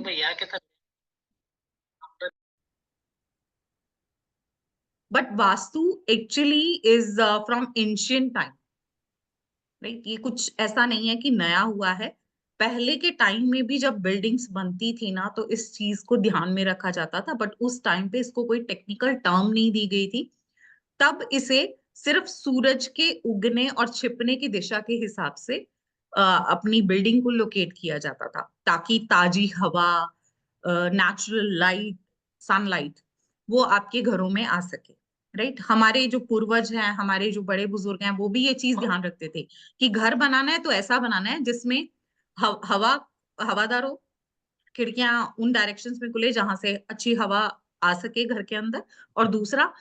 भैया के साथ। But vastu actually is from ancient time, right? ये कुछ ऐसा नहीं है कि नया हुआ है। पहले के टाइम में भी जब बिल्डिंग्स बनती थी ना, तो इस चीज को ध्यान में रखा जाता था, बट उस टाइम पे इसको कोई टेक्निकल टर्म नहीं दी गई थी। तब इसे सिर्फ सूरज के उगने और छिपने की दिशा के हिसाब से अपनी बिल्डिंग को लोकेट किया जाता था, ताकि ताजी हवा, नेचुरल लाइट, सनलाइट वो आपके घरों में आ सके, राइट? हमारे जो पूर्वज हैं, हमारे जो बड़े बुजुर्ग हैं, वो भी ये चीज ध्यान रखते थे कि घर बनाना है तो ऐसा बनाना है जिसमें हवा हवादार हो, खिड़कियां उन डायरेक्शंस में खुले जहां से अच्छी हवा आ सके घर के अंदर, और दूसरा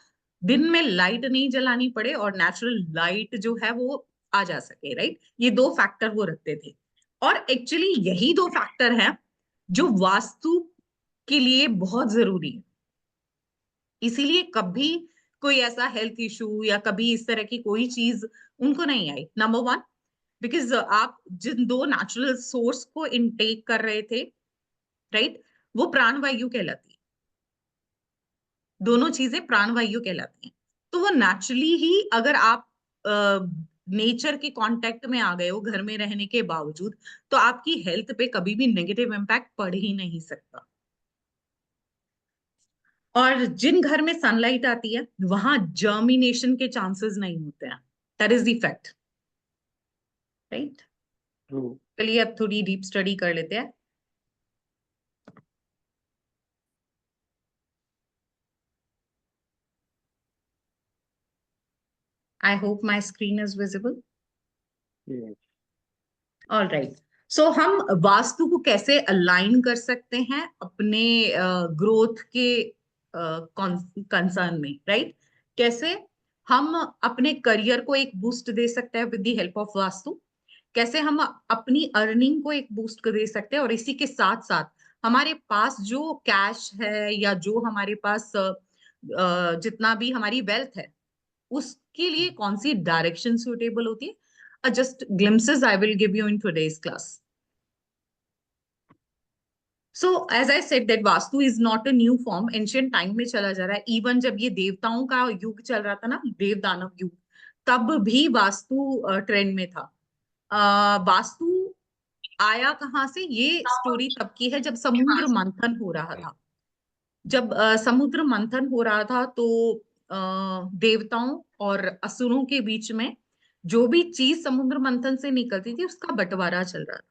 दिन में लाइट नहीं जलानी पड़े और नेचुरल लाइट जो है वो आ जा सके, राइट? ये दो फैक्टर वो रखते थे, और एक्चुअली यही दो फैक्टर हैं जो वास्तु के लिए बहुत जरूरी है। इसीलिए कभी कोई ऐसा हेल्थ इशू या कभी इस तरह की कोई चीज उनको नहीं आई। नंबर वन, बिकॉज आप जिन दो नेचुरल सोर्स को इनटेक कर रहे थे, राइट, वो प्राणवायु कहलाती है। दोनों चीजें प्राणवायु कहलाती हैं। तो वो नेचुरली ही, अगर आप नेचर के कांटेक्ट में आ गए हो घर में रहने के बावजूद, तो आपकी हेल्थ पे कभी भी नेगेटिव इम्पैक्ट पड़ ही नहीं सकता। और जिन घर में सनलाइट आती है वहां जर्मिनेशन के चांसेस नहीं होते हैं। That is the fact, right? चलिए अब थोड़ी डीप स्टडी कर लेते हैं। I hope my screen is visible. All right. So हम वास्तु को कैसे अलाइन कर सकते हैं अपने ग्रोथ के कंसर्न में, राइट? कैसे हम अपने करियर को एक बूस्ट दे सकते हैं with the help of vastu, कैसे हम अपनी अर्निंग को एक बूस्ट दे सकते हैं, और इसी के साथ साथ हमारे पास जो कैश है या जो हमारे पास जितना भी हमारी वेल्थ है, उसके लिए कौन सी डायरेक्शन सुटेबल होती है। Just glimpses I will give you in today's class. So as I said that Vastu is not a new form, ancient time में चला जा रहा है। इवन जब ये देवताओं का युग चल रहा था ना, देव दानव युग, तब भी वास्तु ट्रेंड में था। वास्तु आया कहाँ से? ये स्टोरी तब की है जब समुद्र मंथन हो रहा था। जब समुद्र मंथन हो रहा था तो देवताओं और असुरों के बीच में जो भी चीज समुद्र मंथन से निकलती थी उसका बंटवारा चल रहा था।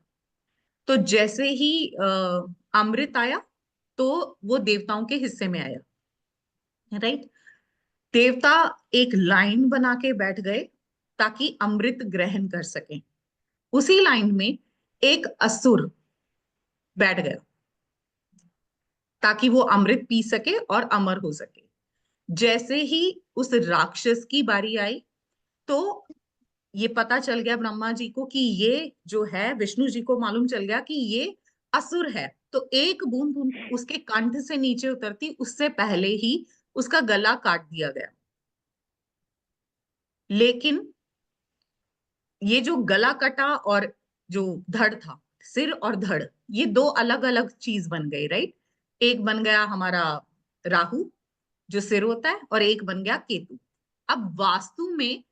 तो जैसे ही अमृत आया तो वो देवताओं के हिस्से में आया, राइट? देवता एक लाइन बना के बैठ गए ताकि अमृत ग्रहण कर सकें। उसी लाइन में एक असुर बैठ गया ताकि वो अमृत पी सके और अमर हो सके। जैसे ही उस राक्षस की बारी आई तो ये पता चल गया ब्रह्मा जी को कि ये जो है, विष्णु जी को मालूम चल गया कि ये असुर है। तो एक बूंद उसके कंठ से नीचे उतरती उससे पहले ही उसका गला काट दिया गया। लेकिन ये जो गला कटा और जो धड़ था, सिर और धड़, ये दो अलग अलग चीज बन गई, राइट? एक बन गया हमारा राहु जो सिर होता है, और एक बन गया केतु। अब वास्तु में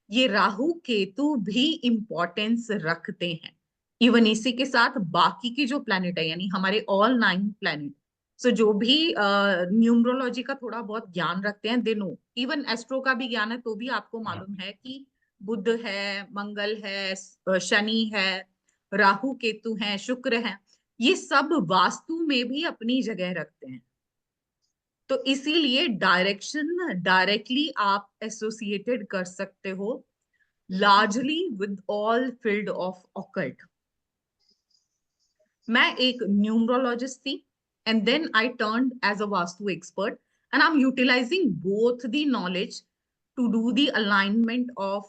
ये राहु केतु भी इंपॉर्टेंस रखते हैं। इवन इसी के साथ बाकी की जो प्लैनेट है, यानी हमारे ऑल 9 प्लैनेट, सो जो भी न्यूमरोलॉजी का थोड़ा बहुत ज्ञान रखते हैं, दे नो, इवन एस्ट्रो का भी ज्ञान है तो भी आपको मालूम है कि बुध है, मंगल है, शनि है, राहु केतु है, शुक्र है, ये सब वास्तु में भी अपनी जगह रखते हैं। तो इसीलिए डायरेक्शन डायरेक्टली आप एसोसिएटेड कर सकते हो largely with all field of occult. मैं एक न्यूमरोलॉजिस्ट थी and then I turned as a vastu expert, and I'm utilizing both the knowledge to do the alignment of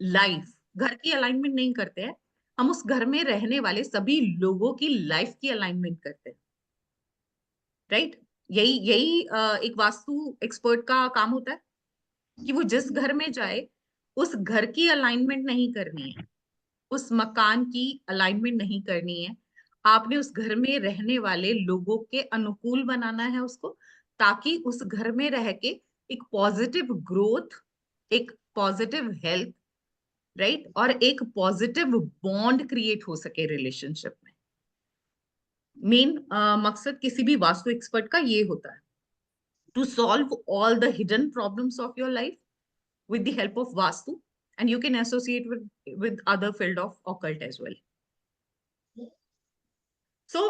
life. घर की अलाइनमेंट नहीं करते हैं हम, उस घर में रहने वाले सभी लोगों की लाइफ की अलाइनमेंट करते हैं, राइट? यही यही एक वास्तु एक्सपर्ट का काम होता है कि वो जिस घर में जाए उस घर की अलाइनमेंट नहीं करनी है, उस मकान की अलाइनमेंट नहीं करनी है, आपने उस घर में रहने वाले लोगों के अनुकूल बनाना है उसको, ताकि उस घर में रह के एक पॉजिटिव ग्रोथ, एक पॉजिटिव हेल्थ, राइट, और एक पॉजिटिव बॉन्ड क्रिएट हो सके रिलेशनशिप में। मेन मकसद किसी भी वास्तु एक्सपर्ट का ये होता है, to solve all the hidden problems of your life with the help of Vastu, and you can associate with other field of occult as well. So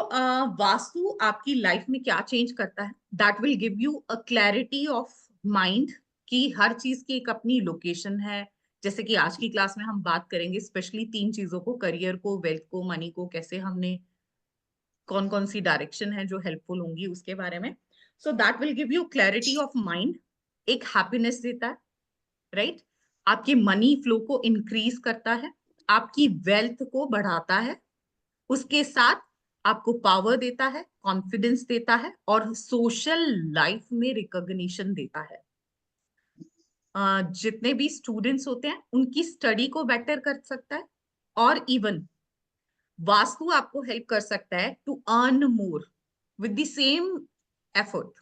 Vastu आपकी लाइफ में क्या चेंज करता है? That will give you a clarity of mind कि हर चीज की एक अपनी लोकेशन है। जैसे कि आज की क्लास में हम बात करेंगे स्पेशली 3 चीजों को, करियर को, वेल्थ को, मनी को, कैसे हमने कौन कौन सी डायरेक्शन है जो हेल्पफुल होंगी उसके बारे में। So that will give you clarity of mind, एक हैप्पीनेस देता है, राइट, आपके मनी फ्लो को इंक्रीज करता है, आपकी वेल्थ को बढ़ाता है, उसके साथ आपको पावर देता है, कॉन्फिडेंस देता है, और सोशल लाइफ में रिकॉग्निशन देता है। जितने भी स्टूडेंट्स होते हैं उनकी स्टडी को बेटर कर सकता है, और इवन वास्तु आपको हेल्प कर सकता है to earn more with the same effort,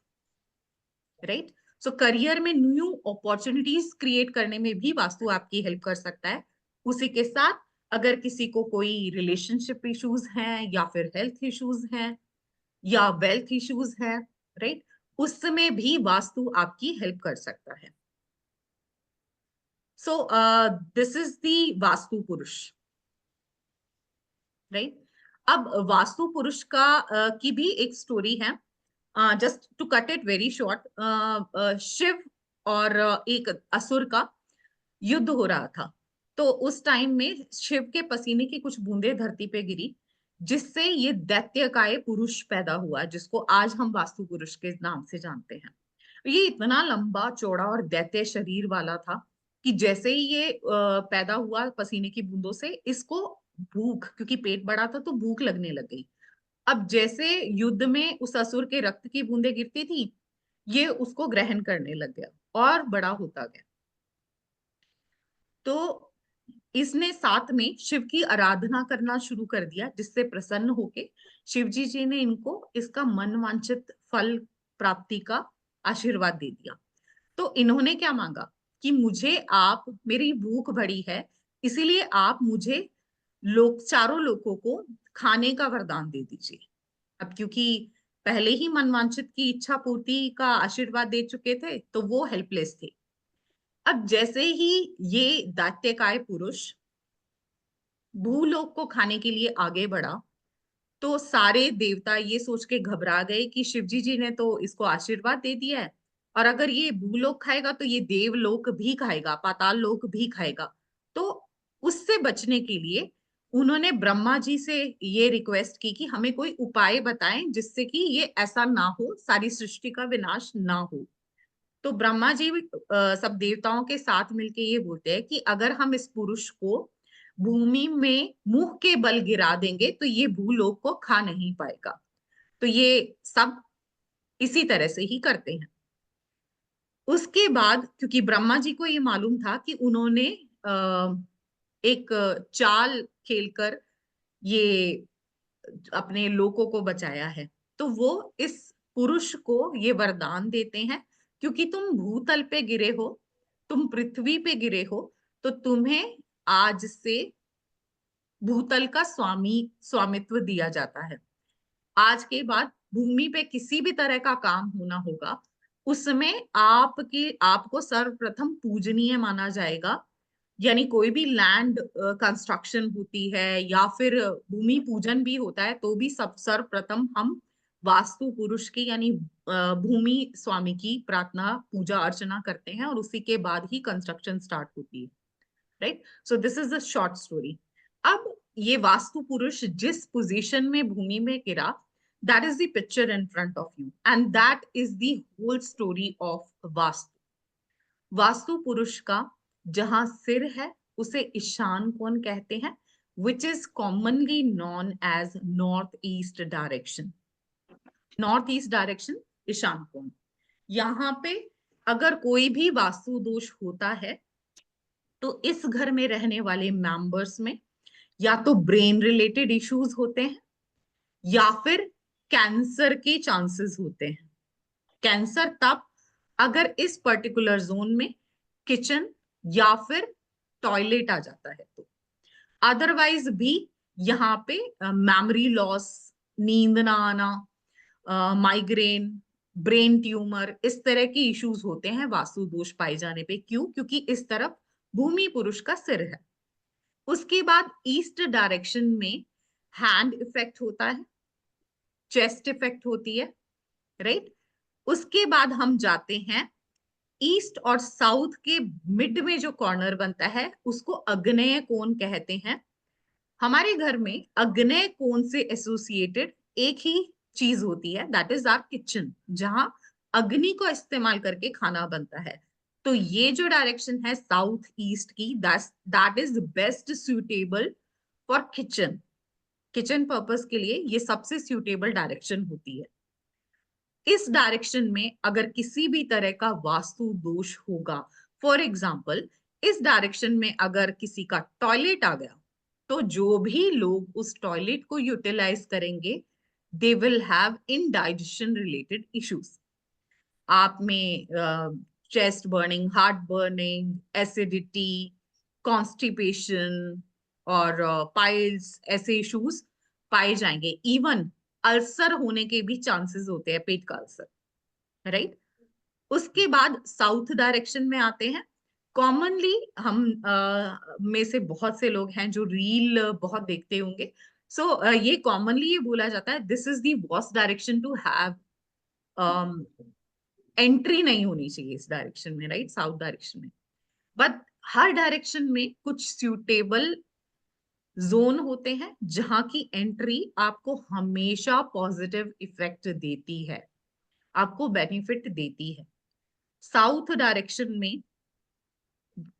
right. So career में न्यू अपॉर्चुनिटीज क्रिएट करने में भी वास्तु आपकी हेल्प कर सकता है। उसी के साथ अगर किसी को कोई रिलेशनशिप इश्यूज हैं, या फिर हेल्थ इश्यूज हैं, या वेल्थ इश्यूज है, राइट, उसमें भी वास्तु आपकी हेल्प कर सकता है। So this is the vastu पुरुष, राइट। अब वास्तु पुरुष का की भी एक स्टोरी है, just to cut it very short. Shiva और एक असुर का युद्ध हो रहा था। तो उस टाइम में शिव के पसीने की कुछ बूंदें धरती पे गिरी, जिससे ये दैत्यकाय पुरुष पैदा हुआ, जिसको आज हम वास्तु पुरुष के नाम से जानते हैं। ये इतना लंबा चौड़ा और दैत्य शरीर वाला था कि जैसे ही ये पैदा हुआ पसीने की बूंदों से, इसको भूख, क्योंकि पेट बड़ा था तो भूख लगने लग गई। अब जैसे युद्ध में उस असुर के रक्त की बूंदें गिरती थी, ये उसको ग्रहण करने लग गया और बड़ा होता गया। तो इसने साथ में शिव की आराधना करना शुरू कर दिया, जिससे प्रसन्न होके शिवजी जी ने इनको इसका मनवांछित फल प्राप्ति का आशीर्वाद दे दिया। तो इन्होंने क्या मांगा कि मुझे आप, मेरी भूख बड़ी है, इसीलिए आप मुझे चारों लोगों को खाने का वरदान दे दीजिए। अब क्योंकि पहले ही मनवांछित की इच्छा पूर्ति का आशीर्वाद दे चुके थे, तो वो हेल्पलेस थे। अब जैसे ही ये दैत्यकाय पुरुष भूलोक को खाने के लिए आगे बढ़ा, तो सारे देवता ये सोच के घबरा गए कि शिवजी जी ने तो इसको आशीर्वाद दे दिया है, और अगर ये भूलोक खाएगा तो ये देवलोक भी खाएगा, पाताल लोक भी खाएगा। तो उससे बचने के लिए उन्होंने ब्रह्मा जी से ये रिक्वेस्ट की कि हमें कोई उपाय बताएं जिससे कि ये ऐसा ना हो, सारी सृष्टि का विनाश ना हो। तो ब्रह्मा जी सब देवताओं के साथ मिलके ये बोलते हैं कि अगर हम इस पुरुष को भूमि में मुंह के बल गिरा देंगे तो ये भूलोक को खा नहीं पाएगा। तो ये सब इसी तरह से ही करते हैं। उसके बाद क्योंकि ब्रह्मा जी को ये मालूम था कि उन्होंने एक चाल खेलकर ये अपने लोगों को बचाया है, तो वो इस पुरुष को ये वरदान देते हैं, क्योंकि तुम भूतल पे गिरे हो, तुम पृथ्वी पे गिरे हो, तो तुम्हें आज से भूतल का स्वामित्व दिया जाता है। आज के बाद भूमि पे किसी भी तरह का काम होना होगा, उसमें आपको सर्वप्रथम पूजनीय माना जाएगा। यानी कोई भी लैंड कंस्ट्रक्शन होती है या फिर भूमि पूजन भी होता है, तो भी सब सर्वप्रथम हम वास्तु पुरुष की यानी भूमि स्वामी की प्रार्थना पूजा अर्चना करते हैं, और उसी के बाद ही कंस्ट्रक्शन स्टार्ट होती है, right. So this is the short story. अब ये वास्तु पुरुष जिस पोजीशन में भूमि में गिरा, that is the picture in front of you, and that is the whole story of Vastu. Vastu Purusha का जहां सिर है उसे ईशान कोण कहते हैं, which is commonly known as north east direction. North east direction ईशान कोण। यहाँ पे अगर कोई भी वास्तु दोष होता है, तो इस घर में रहने वाले मेंबर्स में या तो ब्रेन रिलेटेड इश्यूज होते हैं, या फिर कैंसर के चांसेस होते हैं। कैंसर तब अगर इस पर्टिकुलर जोन में किचन या फिर टॉयलेट आ जाता है तो। अदरवाइज भी यहाँ पे मेमोरी लॉस, नींद ना आना, माइग्रेन, ब्रेन ट्यूमर, इस तरह के इश्यूज होते हैं वास्तु दोष पाए जाने पे। क्यों? क्योंकि इस तरफ भूमि पुरुष का सिर है। उसके बाद ईस्ट डायरेक्शन में हैंड इफेक्ट होता है, चेस्ट इफेक्ट होती है, राइट। उसके बाद हम जाते हैं ईस्ट और साउथ के मिड में जो कॉर्नर बनता है उसको अग्नेय कोण कहते हैं। हमारे घर में अग्नेय कोण से एसोसिएटेड एक ही चीज होती है, दैट इज आवर किचन, जहां अग्नि को इस्तेमाल करके खाना बनता है। तो ये जो डायरेक्शन है साउथ ईस्ट की, that is best suitable for kitchen. Kitchen purpose के लिए ये सबसे सुटेबल डायरेक्शन होती है। इस डायरेक्शन में अगर किसी भी तरह का वास्तु दोष होगा, फॉर एग्जाम्पल इस डायरेक्शन में अगर किसी का टॉयलेट आ गया, तो जो भी लोग उस टॉयलेट को यूटिलाइज करेंगे they will have indigestion related issues. आप में chest burning, heart burning, acidity, constipation और पाइल्स, ऐसे इश्यूज पाए जाएंगे। इवन अल्सर होने के भी चांसेस होते हैं, पेट का अल्सर, राइट। उसके बाद साउथ डायरेक्शन में आते हैं। कॉमनली हम में से बहुत से लोग हैं जो रील बहुत देखते होंगे। सो ये कॉमनली ये बोला जाता है this is the worst direction to have, entry नहीं होनी चाहिए इस डायरेक्शन में, राइट, साउथ डायरेक्शन में। बट हर डायरेक्शन में कुछ सूटेबल जोन होते हैं जहां की एंट्री आपको हमेशा पॉजिटिव इफेक्ट देती है, आपको बेनिफिट देती है। साउथ डायरेक्शन में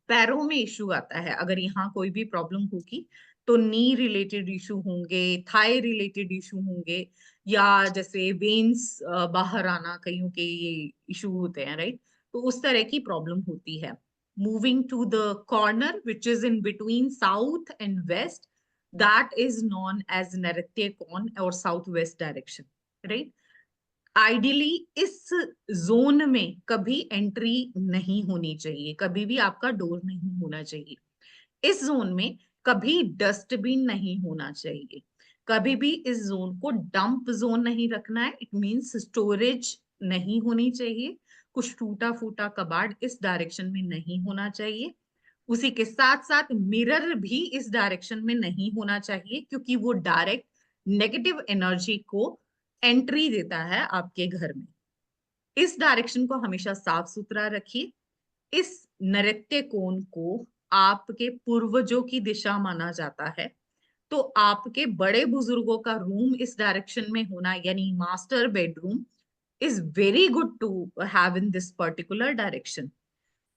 पैरों में इश्यू आता है, अगर यहाँ कोई भी प्रॉब्लम होगी तो नी रिलेटेड इशू होंगे, थाई रिलेटेड इशू होंगे, या जैसे वेन्स बाहर आना, कईयों के ये इशू होते हैं, राइट। तो उस तरह की प्रॉब्लम होती है। Moving to the corner which is in between south and west, that is known as नैऋत्य कोण और south west direction, right. Ideally इस जोन में कभी एंट्री नहीं होनी चाहिए, कभी भी आपका डोर नहीं होना चाहिए। इस जोन में कभी डस्टबिन नहीं होना चाहिए, कभी भी इस जोन को डंप जोन नहीं रखना है, इट मींस स्टोरेज नहीं होनी चाहिए। कुछ टूटा फूटा कबाड़ इस डायरेक्शन में नहीं होना चाहिए। उसी के साथ साथ मिरर भी इस डायरेक्शन में नहीं होना चाहिए, क्योंकि वो डायरेक्ट नेगेटिव एनर्जी को एंट्री देता है आपके घर में। इस डायरेक्शन को हमेशा साफ सुथरा रखिए। इस नैऋत्य कोण को आपके पूर्वजों की दिशा माना जाता है। तो आपके बड़े बुजुर्गों का रूम इस डायरेक्शन में होना, यानी master bedroom, is very good to have in this particular direction.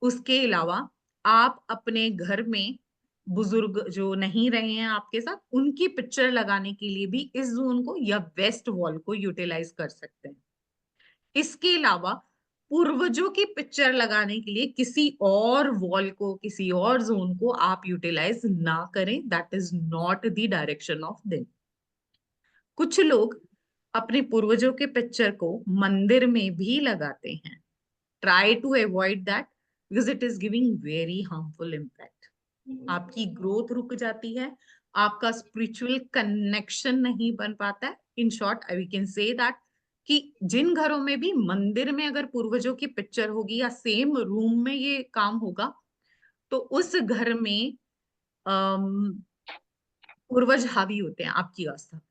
उसके अलावा आप अपने घर में बुजुर्ग जो नहीं रहे हैं आपके साथ, उनकी पिक्चर लगाने के लिए भी इस जोन को या वेस्ट वॉल को यूटिलाइज कर सकते हैं। इसके अलावा पूर्वजों की पिक्चर लगाने के लिए किसी और वॉल को, किसी और जोन को आप यूटिलाइज ना करें, that is not the direction of them. कुछ लोग अपने पूर्वजों के पिक्चर को मंदिर में भी लगाते हैं। Try to avoid that because it is giving very harmful impact. आपकी ग्रोथ रुक जाती है, आपका स्पिरिचुअल कनेक्शन नहीं बन पाता है। In short we can say that कि जिन घरों में भी मंदिर में अगर पूर्वजों की पिक्चर होगी या सेम रूम में ये काम होगा, तो उस घर में पूर्वज हावी होते हैं आपकी अवस्था में,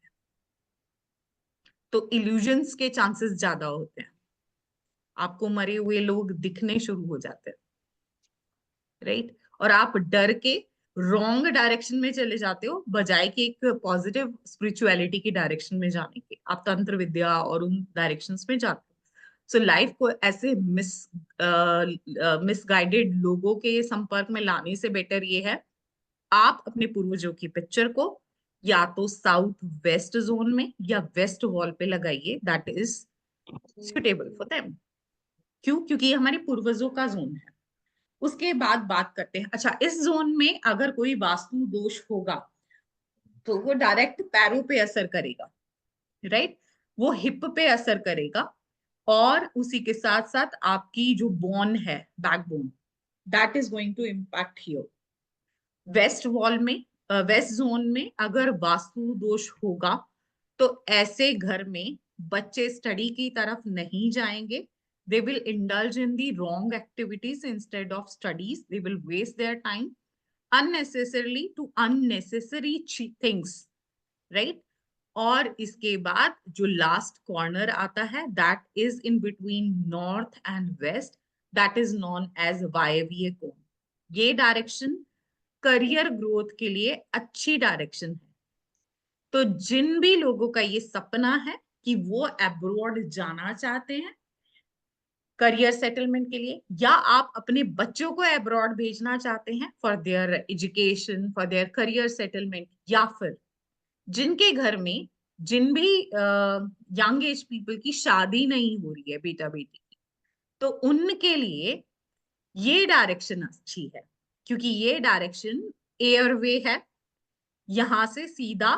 तो इल्यूजन्स के चांसेस ज्यादा होते हैं, आपको मरे हुए लोग दिखने शुरू हो जाते हैं, राइट। और आप डर के रॉन्ग डायरेक्शन में चले जाते हो, बजाय कि एक पॉजिटिव स्पिरिचुअलिटी की डायरेक्शन में जाने के आप तंत्र विद्या और उन डायरेक्शंस में जाते हो। सो लाइफ को ऐसे मिसगाइडेड लोगों के संपर्क में लाने से बेटर ये है, आप अपने पूर्वजों की पिक्चर को या तो साउथ वेस्ट जोन में या वेस्ट वॉल पे लगाइए, that is suitable for them. क्यों? क्योंकि ये हमारे पूर्वजों का जोन है। उसके बाद बात करते हैं, अच्छा इस जोन में अगर कोई वास्तु दोष होगा तो वो डायरेक्ट पैरों पे असर करेगा। राइट? वो हिप पे असर करेगा और उसी के साथ साथ आपकी जो बोन है, backbone, that is going to impact here. West wall में, वेस्ट जोन में अगर वास्तु दोष होगा तो ऐसे घर में बच्चे स्टडी की तरफ नहीं जाएंगे। They will indulge in the wrong activities instead of studies, they will waste their time unnecessarily to unnecessary things, right? और इसके बाद जो लास्ट कॉर्नर आता है, that is in between north and west, that is known as वायवीय कोण। ये direction career growth के लिए अच्छी डायरेक्शन है। तो जिन भी लोगों का ये सपना है कि वो अब्रॉड जाना चाहते हैं करियर सेटलमेंट के लिए, या आप अपने बच्चों को अब्रॉड भेजना चाहते हैं for their education, for their career settlement, या फिर जिनके घर में जिन भी यंग एज पीपल की शादी नहीं हो रही है बेटा बेटी की, तो उनके लिए ये डायरेक्शन अच्छी है, क्योंकि ये डायरेक्शन एयरवे है, यहां से सीधा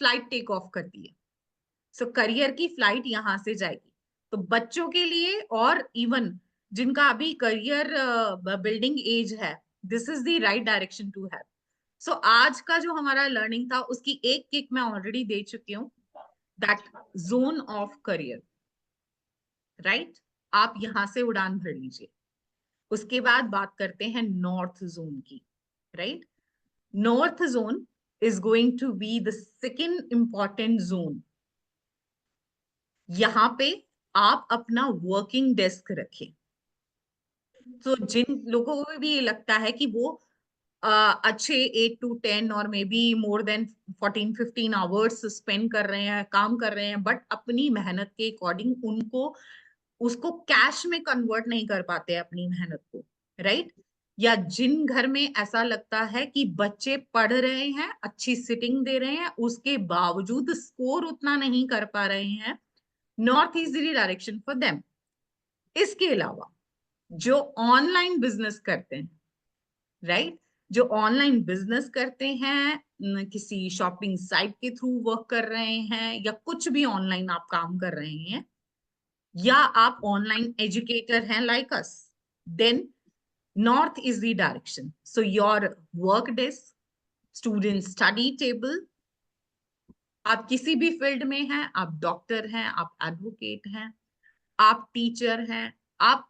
फ्लाइट टेक ऑफ करती है। सो करियर की फ्लाइट यहां से जाएगी। तो बच्चों के लिए और इवन जिनका अभी करियर बिल्डिंग एज है, this is the right direction to have. So आज का जो हमारा लर्निंग था उसकी एक किक मैं ऑलरेडी दे चुकी हूँ, that zone of career, right? आप यहां से उड़ान भर लीजिए। उसके बाद बात करते हैं नॉर्थ जोन की, right? North zone is going to be the second important zone. यहाँ पे आप अपना वर्किंग डेस्क रखें। तो जिन लोगों को भी ये लगता है कि वो अच्छे 8 to 10 और may be more than 14-15 hours spend कर रहे हैं, काम कर रहे हैं, बट अपनी मेहनत के अकॉर्डिंग उनको उसको कैश में कन्वर्ट नहीं कर पाते अपनी मेहनत को, राइट? या जिन घर में ऐसा लगता है कि बच्चे पढ़ रहे हैं, अच्छी सिटिंग दे रहे हैं, उसके बावजूद स्कोर उतना नहीं कर पा रहे हैं, north is the direction for them. इसके अलावा जो ऑनलाइन बिजनेस करते हैं, राइट? जो ऑनलाइन बिजनेस करते हैं, किसी शॉपिंग साइट के थ्रू वर्क कर रहे हैं, या कुछ भी ऑनलाइन आप काम कर रहे हैं, या आप ऑनलाइन एजुकेटर हैं like us, then north is the direction. So your work desk, student study table, आप किसी भी फील्ड में हैं, आप डॉक्टर हैं, आप एडवोकेट हैं, आप टीचर हैं, आप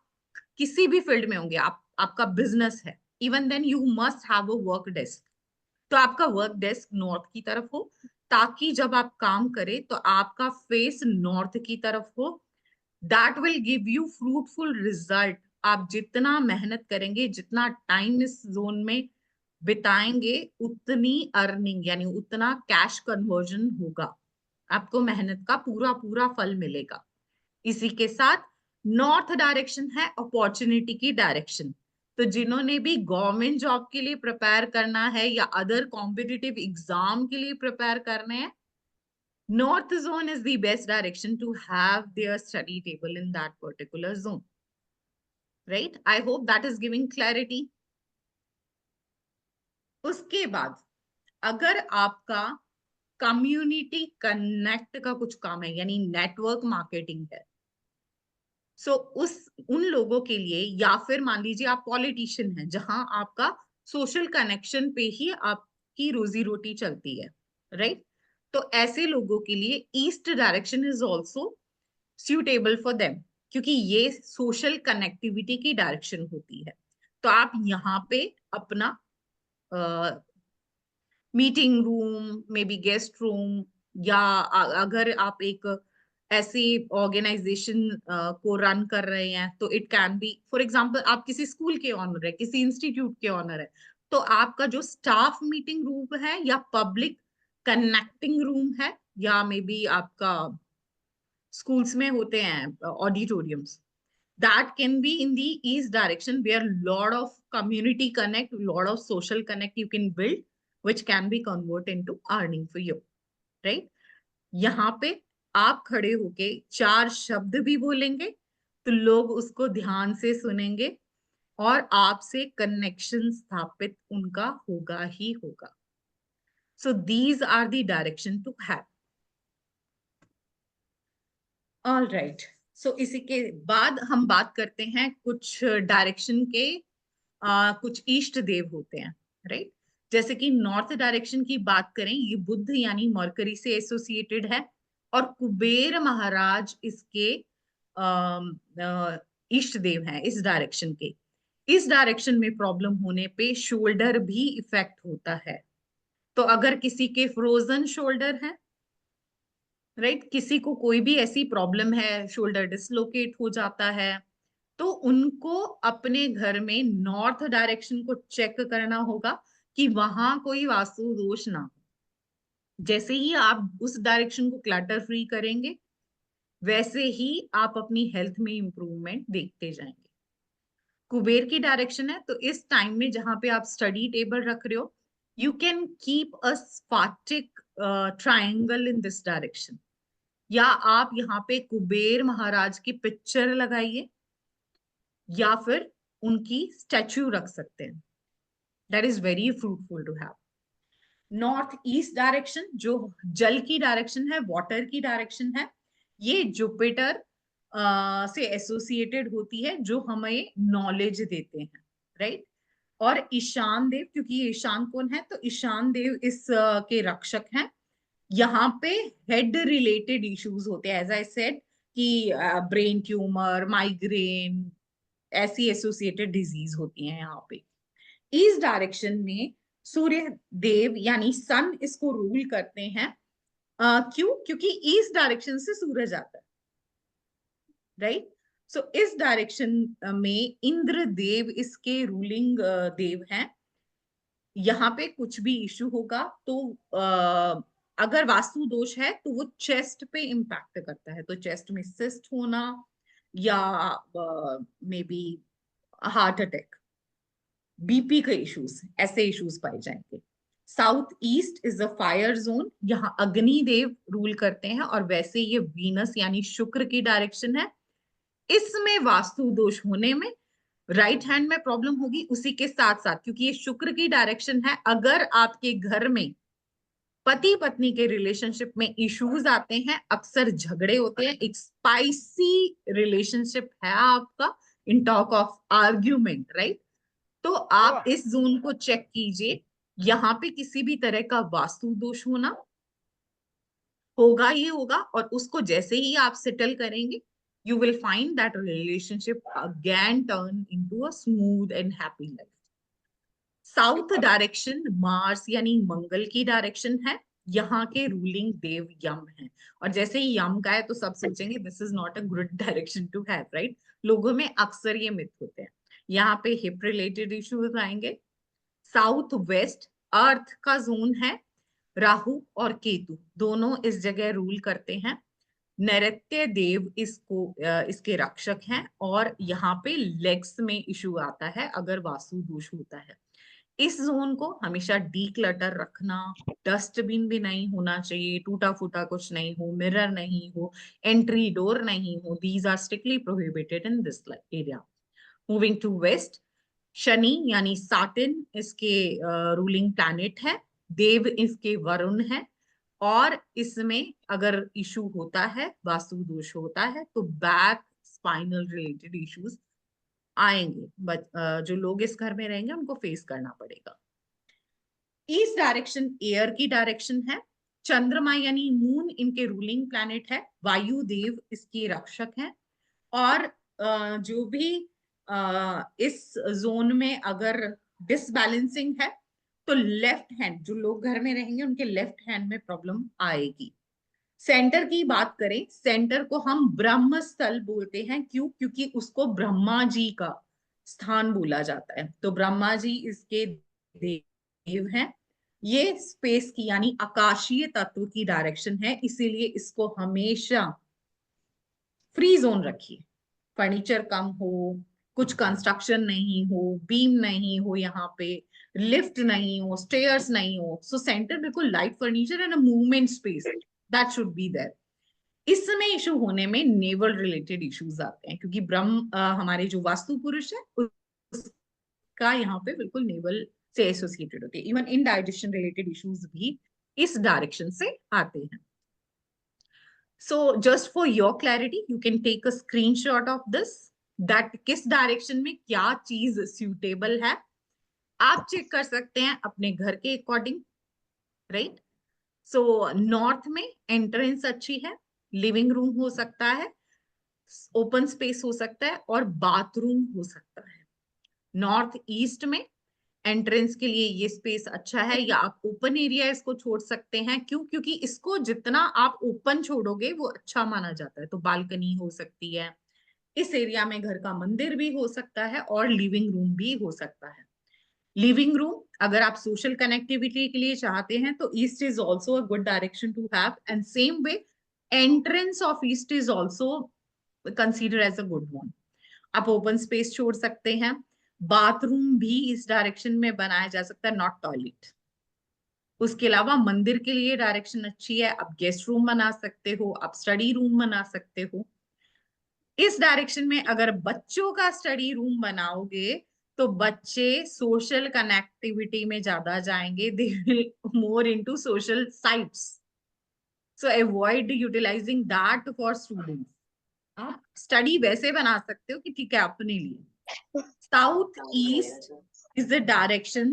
किसी भी फील्ड में होंगे, आप आपका बिजनेस है, even then you must have a work desk. तो आपका वर्क डेस्क नॉर्थ की तरफ हो, ताकि जब आप काम करें तो आपका फेस नॉर्थ की तरफ हो। That will give you fruitful result. आप जितना मेहनत करेंगे, जितना टाइम इस जोन में बिताएंगे, उतनी अर्निंग यानी उतना कैश कन्वर्जन होगा, आपको मेहनत का पूरा पूरा फल मिलेगा। इसी के साथ नॉर्थ डायरेक्शन है अपॉर्चुनिटी की डायरेक्शन। तो जिन्होंने भी गवर्नमेंट जॉब के लिए प्रिपेयर करना है या अदर कॉम्पिटिटिव एग्जाम के लिए प्रिपेयर करने हैं, north zone is the best direction to have their study table in that particular zone, right? I hope that is giving clarity. उसके बाद अगर आपका कम्युनिटी कनेक्ट का कुछ काम है, यानी नेटवर्क मार्केटिंग है, सो उस उन लोगों के लिए, या फिर मान लीजिए आप पॉलिटिशियन हैं जहां आपका सोशल कनेक्शन पे ही आपकी रोजी रोटी चलती है, राइट? तो ऐसे लोगों के लिए east direction is also suitable for them, क्योंकि ये सोशल कनेक्टिविटी की डायरेक्शन होती है। तो आप यहाँ पे अपना meeting room, may be guest room, या अगर आप एक ऐसी ऑर्गेनाइजेशन को रन कर रहे हैं, तो it can be for example आप किसी स्कूल के ऑनर है, किसी इंस्टीट्यूट के ऑनर है, तो आपका जो स्टाफ मीटिंग रूम है या पब्लिक कनेक्टिंग रूम है, या मे बी आपका schools में होते हैं auditoriums, that can be in the east direction, where lot of community connect, lot of social connect you can build, which can be converted into earning for you, right? यहाँ पे आप खड़े होके 4 शब्द भी बोलेंगे तो लोग उसको ध्यान से सुनेंगे और आपसे कनेक्शन स्थापित उनका होगा ही होगा। So these are the direction to have. All right. So इसी के बाद हम बात करते हैं कुछ डायरेक्शन के, कुछ इष्ट देव होते हैं, राइट। जैसे कि नॉर्थ डायरेक्शन की बात करें, ये बुध यानी मरकरी से एसोसिएटेड है, और कुबेर महाराज इसके अम, अ, इष्ट देव हैं इस डायरेक्शन के। इस डायरेक्शन में प्रॉब्लम होने पे शोल्डर भी इफेक्ट होता है। तो अगर किसी के फ्रोजन शोल्डर है, राइट, किसी को कोई भी ऐसी प्रॉब्लम है, शोल्डर डिसलोकेट हो जाता है, तो उनको अपने घर में नॉर्थ डायरेक्शन को चेक करना होगा कि वहां कोई वास्तु दोष ना हो। जैसे ही आप उस डायरेक्शन को क्लटर फ्री करेंगे, वैसे ही आप अपनी हेल्थ में इंप्रूवमेंट देखते जाएंगे। कुबेर की डायरेक्शन है, तो इस टाइम में जहां पे आप स्टडी टेबल रख रहे हो, you can keep a sphatik triangle in this direction, या आप यहाँ पे कुबेर महाराज की पिक्चर लगाइए, या फिर उनकी स्टैच्यू रख सकते हैं। That is very fruitful to have. North east direction जो जल की डायरेक्शन है, वाटर की डायरेक्शन है, ये जुपिटर से एसोसिएटेड होती है, जो हमें नॉलेज देते हैं, राइट। और ईशान देव, क्योंकि ये ईशान कौन है, तो ईशान देव इस के रक्षक हैं। यहाँ पे हेड रिलेटेड इश्यूज होते हैं, एज आई सेड कि ब्रेन ट्यूमर, माइग्रेन, ऐसी एसोसिएटेड डिजीज होती हैं यहाँ पे। इस डायरेक्शन में सूर्य देव यानी सन इसको रूल करते हैं। क्यों? क्योंकि ईस्ट डायरेक्शन से सूरज आता है, राइट। सो इस डायरेक्शन में इंद्र देव इसके रूलिंग देव हैं। यहाँ पे कुछ भी इश्यू होगा तो अगर वास्तु दोष है तो वो चेस्ट पे इम्पैक्ट करता है, तो चेस्ट में सिस्ट होना, या may be heart attack, BP के इश्यूज, ऐसे इश्यूज पाए जाएंगे। South east is a fire zone, यहाँ अग्नि देव रूल करते हैं, और वैसे ये वीनस यानी शुक्र की डायरेक्शन है। इसमें वास्तु दोष होने में राइट हैंड में प्रॉब्लम होगी। उसी के साथ साथ, क्योंकि ये शुक्र की डायरेक्शन है, अगर आपके घर में पति पत्नी के रिलेशनशिप में इश्यूज आते हैं, अक्सर झगड़े होते हैं, एक स्पाइसी रिलेशनशिप है आपका, इन टॉक ऑफ आर्ग्यूमेंट, राइट, तो आप इस जोन को चेक कीजिए। यहाँ पे किसी भी तरह का वास्तु दोष होना होगा ही होगा, और उसको जैसे ही आप सेटल करेंगे, you will find that relationship again turn into a smooth and happy life. South direction Mars यानी मंगल की डायरेक्शन है, यहाँ के रूलिंग देव यम है। और जैसे ही यम का है तो सब सोचेंगे this is not a good direction to have, right. लोगों में अक्सर ये मिथ होते हैं। यहाँ पे हिप रिलेटेड इश्यूज आएंगे। साउथ वेस्ट अर्थ का जोन है, राहु और केतु दोनों इस जगह रूल करते हैं। नैऋत्य देव इसके रक्षक हैं, और यहाँ पे लेग्स में इशू आता है अगर वास्तु दोष होता है। इस जोन को हमेशा डीक्लटर रखना, डस्टबिन भी नहीं होना चाहिए, टूटा फूटा कुछ नहीं हो, मिरर नहीं हो, एंट्री डोर नहीं हो, these are strictly prohibited in this area. Moving to west, Shani यानी साटिन इसके रूलिंग प्लैनेट है, देव इसके वरुण है, और इसमें अगर इशू होता है, वास्तु दोष होता है, तो बैक स्पाइनल रिलेटेड इश्यूज आएंगे, बट जो लोग इस घर में रहेंगे उनको फेस करना पड़ेगा। ईस्ट डायरेक्शन एयर की डायरेक्शन है, चंद्रमा यानी मून इनके रूलिंग प्लैनेट है, वायु देव इसके रक्षक हैं, और जो भी इस जोन में अगर डिसबैलेंसिंग है, तो लेफ्ट हैंड, जो लोग घर में रहेंगे उनके लेफ्ट हैंड में प्रॉब्लम आएगी। सेंटर की बात करें, सेंटर को हम ब्रह्म स्थल बोलते हैं। क्यों? क्योंकि उसको ब्रह्मा जी का स्थान बोला जाता है, तो ब्रह्मा जी इसके देव हैं। ये स्पेस की यानी आकाशीय तत्व की डायरेक्शन है, इसीलिए इसको हमेशा फ्री जोन रखिए। फर्नीचर कम हो, कुछ कंस्ट्रक्शन नहीं हो, बीम नहीं हो, यहाँ पे लिफ्ट नहीं हो, स्टेयर्स नहीं हो, सो सेंटर बिल्कुल light furniture and a movement space that should be there. इसमें इशू होने में नेवल रिलेटेड इश्यूज आते हैं, क्योंकि ब्रह्म हमारे जो वास्तु पुरुष है उसका यहाँ पे बिल्कुल नेवल से एसोसिएटेड होती है। इवन इनडाइजेशन रिलेटेड इश्यूज भी इस डायरेक्शन से आते हैं। So just for your clarity, you can take a screenshot of this, that किस डायरेक्शन में क्या चीज suitable है, आप चेक कर सकते हैं अपने घर के अकॉर्डिंग, राइट। सो नॉर्थ में एंट्रेंस अच्छी है, लिविंग रूम हो सकता है, ओपन स्पेस हो सकता है और बाथरूम हो सकता है। नॉर्थ ईस्ट में एंट्रेंस के लिए ये स्पेस अच्छा है, या आप ओपन एरिया इसको छोड़ सकते हैं। क्यों? क्योंकि इसको जितना आप ओपन छोड़ोगे वो अच्छा माना जाता है। तो बालकनी हो सकती है, इस एरिया में घर का मंदिर भी हो सकता है और लिविंग रूम भी हो सकता है। लिविंग रूम अगर आप सोशल कनेक्टिविटी के लिए चाहते हैं तो east is also a good direction to have, and same way entrance of east is also consider as a good one. आप ओपन स्पेस छोड़ सकते हैं। बाथरूम भी इस डायरेक्शन में बनाया जा सकता है, नॉट टॉयलेट। उसके अलावा मंदिर के लिए डायरेक्शन अच्छी है, आप गेस्ट रूम बना सकते हो, आप स्टडी रूम बना सकते हो। इस डायरेक्शन में अगर बच्चों का स्टडी रूम बनाओगे तो बच्चे सोशल कनेक्टिविटी में ज्यादा जाएंगे, they will more into social sites, so avoid utilising that for students. आप स्टडी वैसे बना सकते हो कि ठीक है अपने लिए। South east is the direction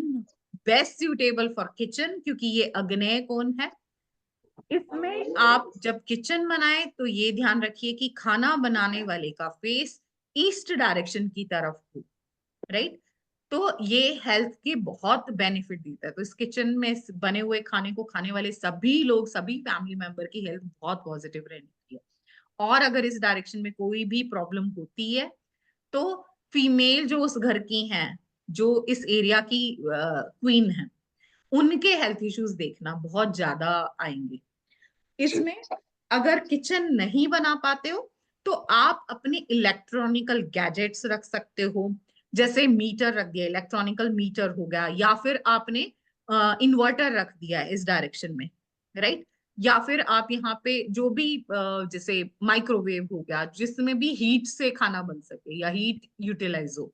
best suitable for kitchen, क्योंकि ये अग्नेय कोण है। इसमें आप जब किचन बनाए तो ये ध्यान रखिए कि खाना बनाने वाले का फेस ईस्ट डायरेक्शन की तरफ हो, राइट। तो ये हेल्थ के बहुत बेनिफिट देता है। तो इस किचन में बने हुए खाने को खाने वाले सभी लोग, सभी फैमिली मेंबर की हेल्थ बहुत पॉजिटिव रहती है। और अगर इस डायरेक्शन में कोई भी प्रॉब्लम होती है तो फीमेल जो उस घर की हैं, जो इस एरिया की क्वीन है, उनके हेल्थ इश्यूज देखना बहुत ज्यादा आएंगे। इसमें अगर किचन नहीं बना पाते हो तो आप अपने इलेक्ट्रॉनिकल गैजेट्स रख सकते हो, जैसे मीटर रख दिया, इलेक्ट्रॉनिकल मीटर हो गया, या फिर आपने इन्वर्टर रख दिया है इस डायरेक्शन में, राइट। या फिर आप यहाँ पे जो भी जैसे माइक्रोवेव हो गया जिसमें भी हीट से खाना बन सके या हीट यूटिलाइज हो,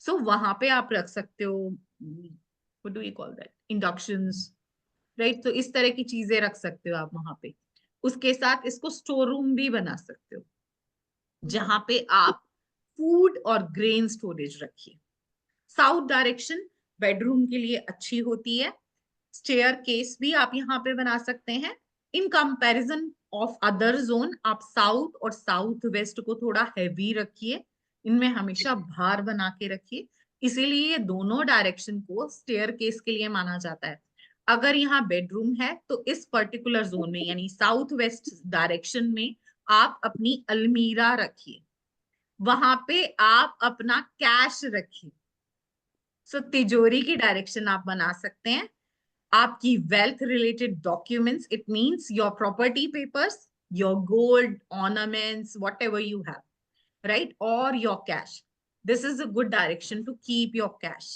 सो वहां पे आप रख सकते हो, what do you call that, inductions, right. तो इस तरह की चीजें रख सकते हो आप वहां पे। उसके साथ इसको स्टोर रूम भी बना सकते हो, जहां पे आप फूड और ग्रेन स्टोरेज रखिए। साउथ डायरेक्शन बेडरूम के लिए अच्छी होती है। स्टेयर केस भी आप यहाँ पे बना सकते हैं। In comparison of other zone आप साउथ और साउथ वेस्ट को थोड़ा हैवी रखिए, इनमें हमेशा भार बना के रखिए। इसीलिए ये दोनों डायरेक्शन को स्टेयर केस के लिए माना जाता है। अगर यहाँ बेडरूम है तो इस पर्टिकुलर जोन में यानी साउथ वेस्ट डायरेक्शन में आप अपनी अलमीरा रखिए, वहां पे आप अपना कैश रखिए। सो तिजोरी की डायरेक्शन आप बना सकते हैं। आपकी wealth related documents, it means your property papers, your gold ornaments, whatever you have, right, और your cash, this is a good direction to keep your cash.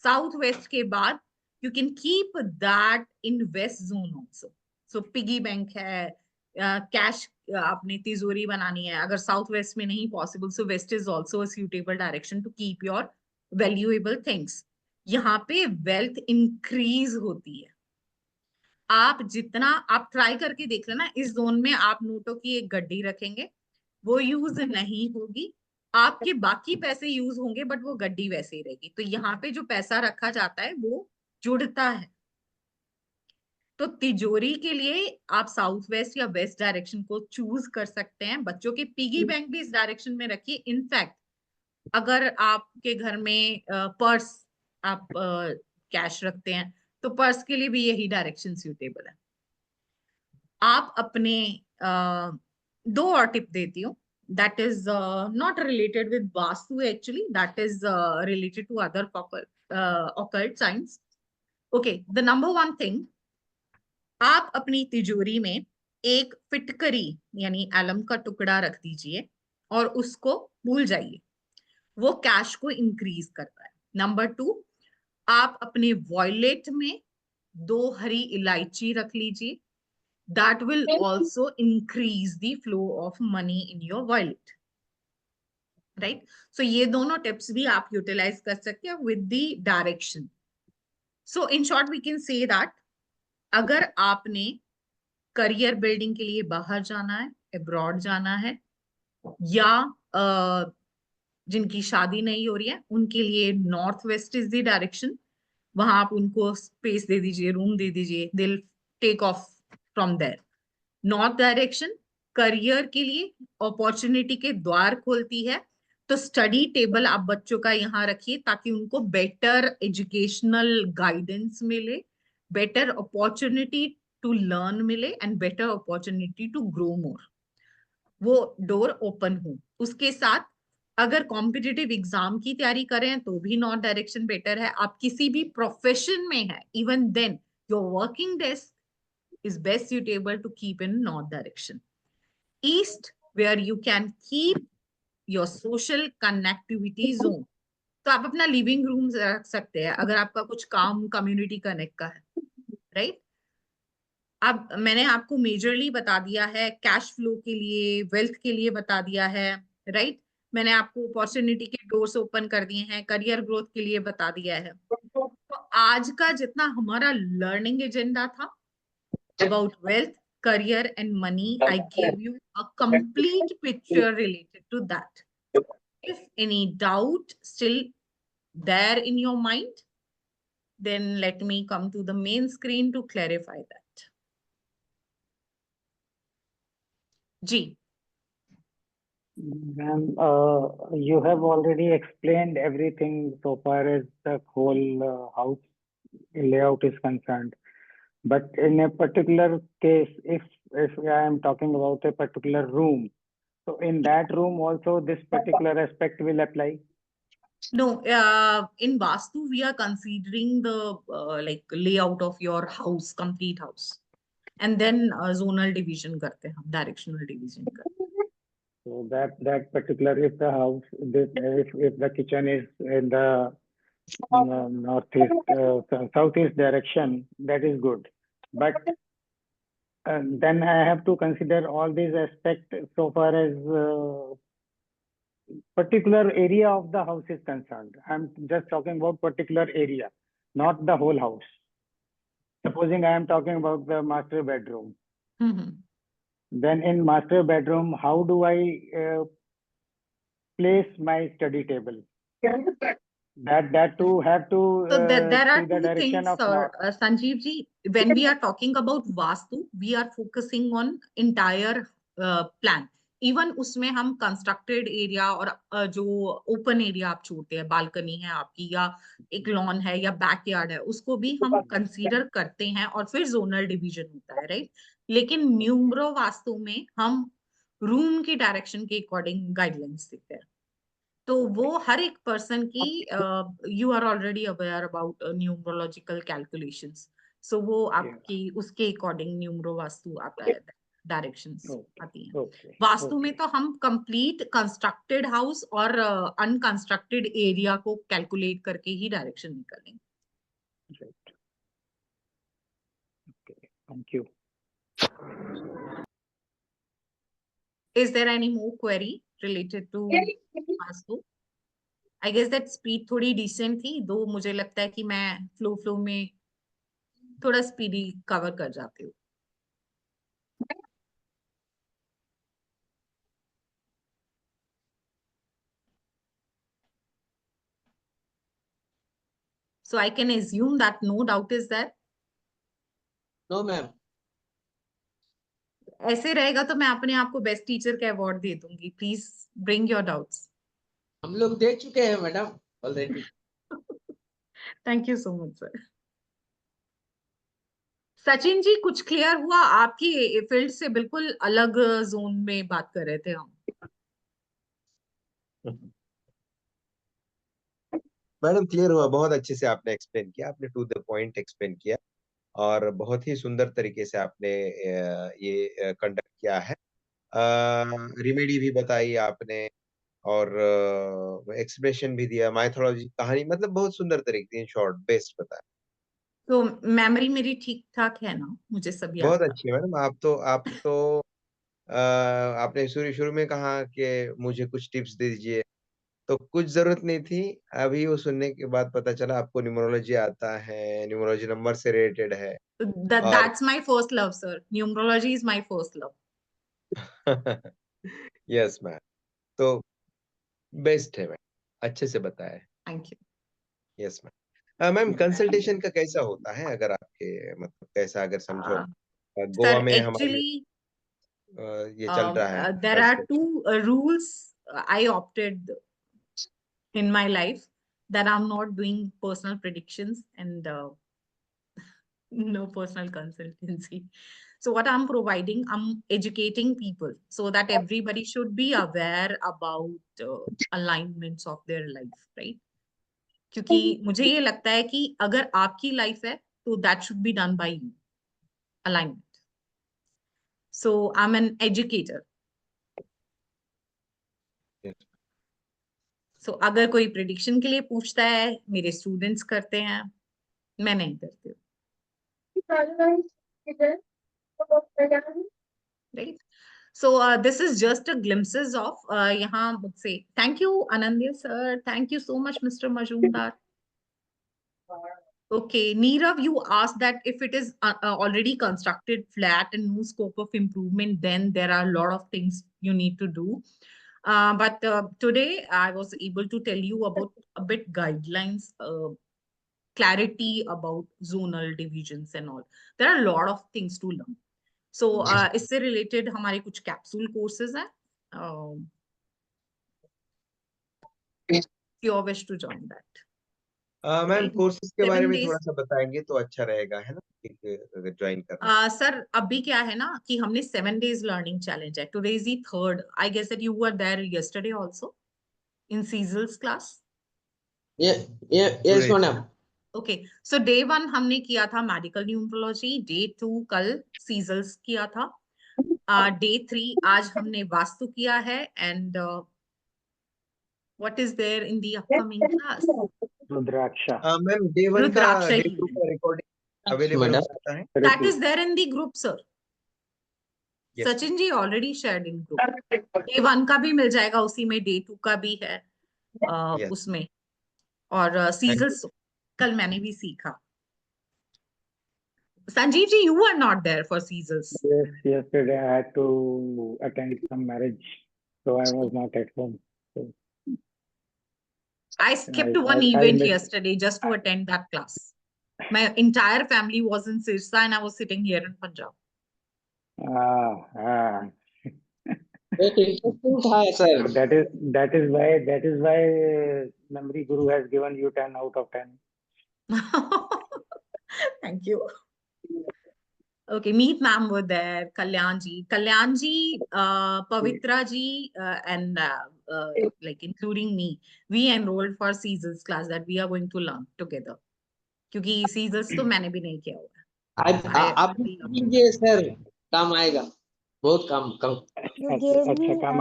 South west के बाद you can keep that in west zone also. So piggy bank है, cash आपने तिजोरी बनानी है, अगर south west में नहीं possible, so west is also a suitable direction to keep your valuable things. यहाँ पे वेल्थ इंक्रीज होती है। आप जितना आप ट्राई करके देख लेना, इस जोन में आप नोटों की एक गड्डी रखेंगे, वो यूज नहीं होगी, आपके बाकी पैसे यूज होंगे बट वो गड्डी वैसे ही रहेगी। तो यहाँ पे जो पैसा रखा जाता है वो जुड़ता है। तो तिजोरी के लिए आप साउथ वेस्ट या वेस्ट डायरेक्शन को चूज कर सकते हैं। बच्चों के पिगी बैंक भी इस डायरेक्शन में रखिए। इनफैक्ट अगर आपके घर में पर्स, आप कैश रखते हैं तो पर्स के लिए भी यही डायरेक्शन सूटेबल है। आप अपने दो और टिप देती हूँ, that is not related with Vastu actually, that is related to other occult science. Okay, the number one thing, आप अपनी तिजोरी में एक फिटकरी यानी एलम का टुकड़ा रख दीजिए और उसको भूल जाइए, वो कैश को इंक्रीज करता है। नंबर टू, आप अपने वॉयलेट में दो हरी इलायची रख लीजिए, that will also increase the flow of money in your wallet, right? So ये दोनों टिप्स भी आप यूटिलाइज कर सकते हैं with the direction. So in short we can say that अगर आपने करियर बिल्डिंग के लिए बाहर जाना है, अब्रॉड जाना है, या जिनकी शादी नहीं हो रही है उनके लिए north west is the direction. वहां आप उनको स्पेस दे दीजिए, रूम दे दीजिए, they'll take off from there. North direction career के लिए अपॉर्चुनिटी के द्वार खोलती है। तो स्टडी टेबल आप बच्चों का यहाँ रखिए ताकि उनको बेटर एजुकेशनल गाइडेंस मिले, बेटर अपॉर्चुनिटी टू लर्न मिले and better opportunity to grow more. वो डोर ओपन हो। उसके साथ अगर कॉम्पिटिटिव एग्जाम की तैयारी करें तो भी नॉर्थ डायरेक्शन बेटर है। आप किसी भी प्रोफेशन में है, even then your working desk is best suitable to keep in north direction. East, where you can keep your social connectivity zone. तो आप अपना लिविंग रूम रख सकते हैं अगर आपका कुछ काम कम्युनिटी कनेक्ट का है, राइट। अब मैंने आपको मेजरली बता दिया है, कैश फ्लो के लिए, वेल्थ के लिए बता दिया है, राइट। मैंने आपको अपॉर्चुनिटी के डोर्स ओपन कर दिए हैं, करियर ग्रोथ के लिए बता दिया है। तो आज का जितना हमारा लर्निंग एजेंडा था about wealth, career, and money, I gave you a complete picture related to that. If any doubt still there in your mind, then let me come to the main screen to clarify that. Ji. Ma'am, you have already explained everything so far as the whole house layout is concerned. But in a particular case, if I am talking about a particular room, so in that room also this particular aspect will apply? No, in Vastu, we are considering the like layout of your house, complete house. And then zonal division karte hain, directional division karte hain. So that particular, if the house, if the kitchen is in the northeast, southeast direction, that is good. But then I have to consider all these aspects so far as particular area of the house is concerned. I'm just talking about particular area, not the whole house. Supposing I am talking about the master bedroom. Mm-hmm. Then in master bedroom, how do I place my study table? That too have to So there are see the two direction things, of north. Sanjeev ji. When we are talking about Vastu, we are focusing on entire plan. Even उसमें हम constructed area और जो open area आप छोड़ते हैं, balcony है आपकी या एक लॉन है या बैकयार्ड है, उसको भी हम कंसीडर करते हैं और फिर जोनल डिवीजन होता है, राइट। लेकिन न्यूमरो वास्तु में हम रूम की डायरेक्शन के अकॉर्डिंग गाइडलाइंस देते हैं। तो वो हर एक पर्सन की, you are already aware about numerological calculations, so वो आपकी उसके अकॉर्डिंग न्यूमरो वास्तु आता है, डायरेक्शंस आती हैं। वास्तु में तो हम कंप्लीट कंस्ट्रक्टेड हाउस और अनकंस्ट्रक्टेड एरिया को कैलकुलेट करके ही डायरेक्शन निकालेंगे। Thank you. Is there any more query related to vastu? I guess that speed थोड़ी decent थी, दो मुझे लगता है कि मैं फ्लो में थोड़ा स्पीडी कवर कर जाती हूँ। So I can assume that no doubt is there. No, ma'am. ऐसे रहेगा तो मैं अपने आप को बेस्ट टीचर का अवार्ड दे दूंगी। Please bring your doubts. हम लोग दे चुके हैं madam already. Thank you so much sir. Sachin ji, कुछ क्लियर हुआ? आपकी फील्ड से बिल्कुल अलग जोन में बात कर रहे थे हम। मैडम क्लियर हुआ, बहुत अच्छे से आपने एक्सप्लेन किया, आपने टू द पॉइंट एक्सप्लेन किया और बहुत ही सुंदर तरीके से आपने ये कंडक्ट किया है। रिमेडी भी बताई आपने और एक्सप्रेशन भी दिया, माइथोलॉजी कहानी, मतलब बहुत सुंदर तरीके, इन शॉर्ट बेस्ट बताया। तो मेमोरी मेरी ठीक ठाक है ना? मुझे सब याद बहुत था। अच्छी है मैडम। आप तो आपने शुरू में कहा कि मुझे कुछ टिप्स दे दीजिए, तो कुछ जरूरत नहीं थी। अभी वो सुनने के बाद पता चला आपको न्यूमरोलॉजी आता है, न्यूमरोलॉजी नंबर से रिलेटेड है। और That's my first love, sir. Numerology is my first love. Yes ma'am, तो बेस्ट है मैम, अच्छे से बताया है। Thank you. Yes ma'am. Ma'am consultation का कैसा होता है, अगर आपके मतलब कैसा, अगर समझो Uh, गोवा sir, में हमारे actually, ये चल रहा है there are आजकल। two rules I opted in my life, that I'm not doing personal predictions and no personal consultancy. So what I'm providing, I'm educating people so that everybody should be aware about alignments of their life, right? क्योंकि मुझे ये लगता है कि अगर आपकी life है तो that should be done by you, alignment. So I'm an educator. Yes. So अगर कोई prediction के लिए पूछता है, मेरे students करते हैं, मैं नहीं करती हूँ, right? So this is just a glimpses of यहाँ मुझसे. Thank you Anandya sir, thank you so much Mr. Majumdar. Okay, Nirav, you asked that if it is already constructed flat and no scope of improvement, then there are a lot of things you need to do. But today I was able to tell you about a bit guidelines, clarity about zonal divisions and all. There are a lot of things to learn. So इससे related हमारे कुछ capsule courses हैं. If you wish to join that. Ma'am Right. Courses के 7 बारे में days. थोड़ा सा बताएंगे तो अच्छा रहेगा, है ना, अगर ज्वाइन करना। सर अभी क्या है ना कि हमने 7 days learning challenge है. Today is the third. I guess that you were there yesterday also in Cecil's class. Yes, madam. Okay, so day 1 हमने किया था medical numerology, day 2 कल Cecil's किया था, day 3 आज हमने वास्तु किया है, and what is there in the upcoming class? Rudraksha. Ma'am day 1 का, Rudraksha डे ही 2 है. का रिकॉर्डिंग अवेलेबल हो सकता है? That is there in the group, sir. Yes. Sachin ji already shared in group. Day 1 का भी मिल जाएगा उसी में, day 2 का भी है Yes. उसमें, और Cecil's कल मैंने भी सीखा. Sanjeev ji, you were not there for Cecil's. Yes, yesterday I had to attend some marriage, so I was not at home. So I skipped one I event missed. yesterday just to attend that class. My entire family was in Sirsa and I was sitting here in Punjab. एक interesting था sir. That is why Namri Guru has given you 10 out of 10. Thank you. Okay, Meet ma'am were there, Kalyan ji, Pavitra ji, and like including me, we enrolled for Caesar's class that we are going to learn together. क्योंकि Caesar's तो मैंने भी नहीं किया हुआ है. आप कीजिए सर, काम आएगा, बहुत काम.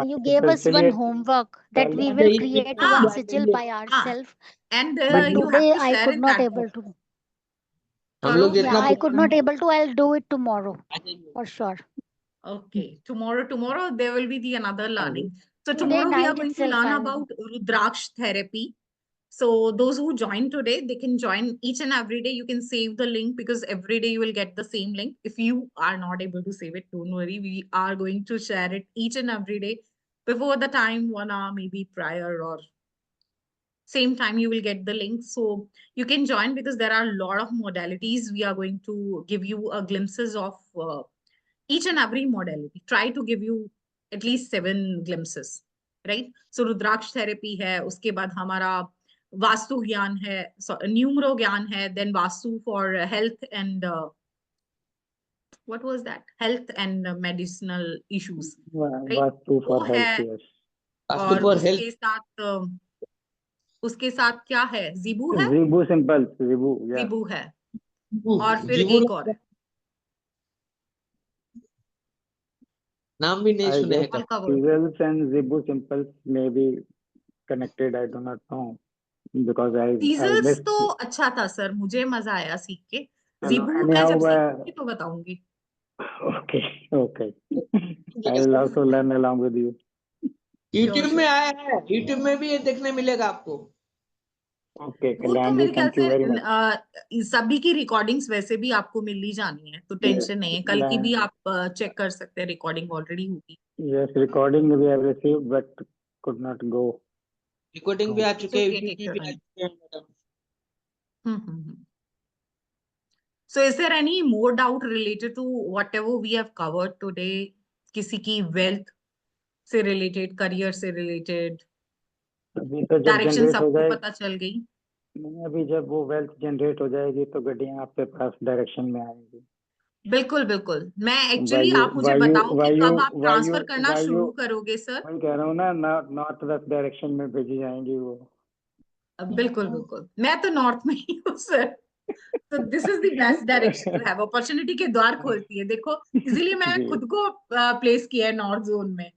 You gave us one homework that we will create one sigil by ourselves. And But you have today to I share could it not that able way. to. हम लोग Yeah, जितना I could not able to. I'll do it tomorrow for sure. Okay, tomorrow there will be the another learning. So Today tomorrow we are night going to itself learn I'll- about Rudraksh therapy. So those who join today, they can join each and every day. You can save the link because every day you will get the same link. If you are not able to save it, don't worry. We are going to share it each and every day before the time, 1 hour, maybe prior, or same time you will get the link. So you can join because there are a lot of modalities. We are going to give you a glimpses of each and every modality. Try to give you at least 7 glimpses, right? So Rudraksh therapy hai, uske baad hamara Vastu Gyan hai, so Numero Gyan hai, then Vastu for health and what was that? Health and medicinal issues. Right? Vastu for वो health, है, yes. और उसके साथ क्या है? Zebu है? Zebu simple, Zebu, yeah. Zebu है, और फिर एक और है. नाम भी नहीं I सुने हैं guess कभी. Caesars and Zebu simples may be connected. I do not know because I Caesars missed. तो अच्छा था सर, मुझे मजा आया सीख के. No, Zebu मैं anyhow, जब सीखूंगी तो बताऊंगी. Okay. I will also learn along with you. YouTube में आया है, यूट्यूब में भी ये देखने मिलेगा आपको। ओके वो तो कल्याण जी, मेरे ख्याल थैंक यू वेरी मच। से सभी की रिकॉर्डिंग्स वैसे भी आपको मिल ही जानी है, तो टेंशन नहीं है, कल की भी आप चेक कर सकते हैं, रिकॉर्डिंग ऑलरेडी होगी। Yes, recording we have received but could not go. Recording भी आ चुके हैं, Okay, वीडियो take your भी आ time. चुके हैं madam. Hmm. So is there any more doubt related to whatever we have covered today? किसी की wealth से related, career से related, अभी तो जब डायरेक्शन जनरेट हो सबको जाए, पता चल गई? नहीं अभी जब वो वेल्थ जनरेट हो जाएगी तो गड्डियां आपके पास डायरेक्शन में आएंगी। बिल्कुल बिल्कुल। मैं एक्चुअली वायु आप मुझे वायु बताओ कि वायु कब आप वायु ट्रांसफर करना वायु शुरू करोगे सर? वही कह रहा हूँ ना, नॉर्थ वेस्ट डायरेक्शन में भेजी जाएंगी वो। बिल्कुल बिल्कुल, मैं तो नॉर्थ में ही हूँ सर। तो this is the best direction to have, opportunity के द्वार खोलती है, देखो इसीलिए मैंने जी, खुद को प्लेस किया है नॉर्थ जोन में।